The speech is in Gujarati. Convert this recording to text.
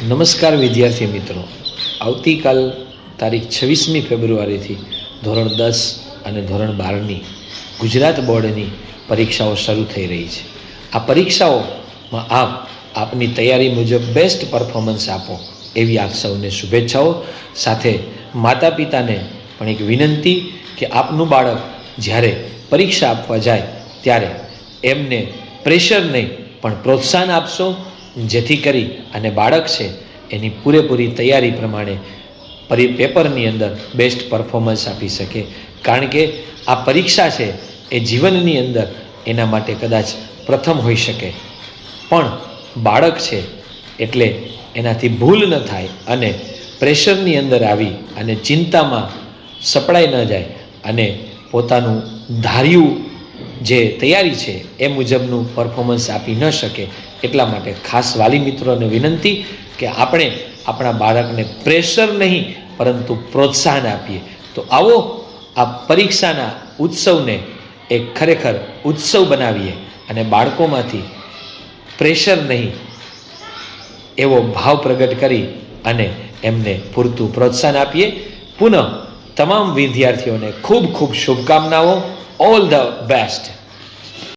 નમસ્કાર વિદ્યાર્થી મિત્રો, આવતીકાલ તારીખ 26મી ફેબ્રુઆરીથી ધોરણ 10 અને ધોરણ 12ની ગુજરાત બોર્ડની પરીક્ષાઓ શરૂ થઈ રહી છે. આ પરીક્ષાઓમાં આપની તૈયારી મુજબ બેસ્ટ પરફોર્મન્સ આપો એવી આપ સૌને શુભેચ્છાઓ. સાથે માતા પિતાને પણ એક વિનંતી કે આપનું બાળક જ્યારે પરીક્ષા આપવા જાય ત્યારે એમને પ્રેશર નહીં પણ પ્રોત્સાહન આપશો, જેથી કરી અને બાળક છે એની પૂરેપૂરી તૈયારી પ્રમાણે પેપરની અંદર બેસ્ટ પરફોર્મન્સ આપી શકે. કારણ કે આ પરીક્ષા છે એ જીવનની અંદર એના માટે કદાચ પ્રથમ હોઈ શકે, પણ બાળક છે એટલે એનાથી ભૂલ ન થાય અને પ્રેશરની અંદર આવી અને ચિંતામાં સપડાઈ ન જાય અને પોતાનું ધાર્યું જે તૈયારી છે એ મુજબનું પરફોર્મન્સ આપી ન શકે. એટલા માટે ખાસ વાલી મિત્રોને વિનંતી કે આપણે આપણા બાળકને પ્રેશર નહીં પરંતુ પ્રોત્સાહન આપીએ. તો આવો આ પરીક્ષાના ઉત્સવને એક ખરેખર ઉત્સવ બનાવીએ અને બાળકોમાંથી પ્રેશર નહીં એવો ભાવ પ્રગટ કરી અને એમને પૂરતું પ્રોત્સાહન આપીએ. પુનઃ તમામ વિદ્યાર્થીઓને ખૂબ ખૂબ શુભકામનાઓ. All the best.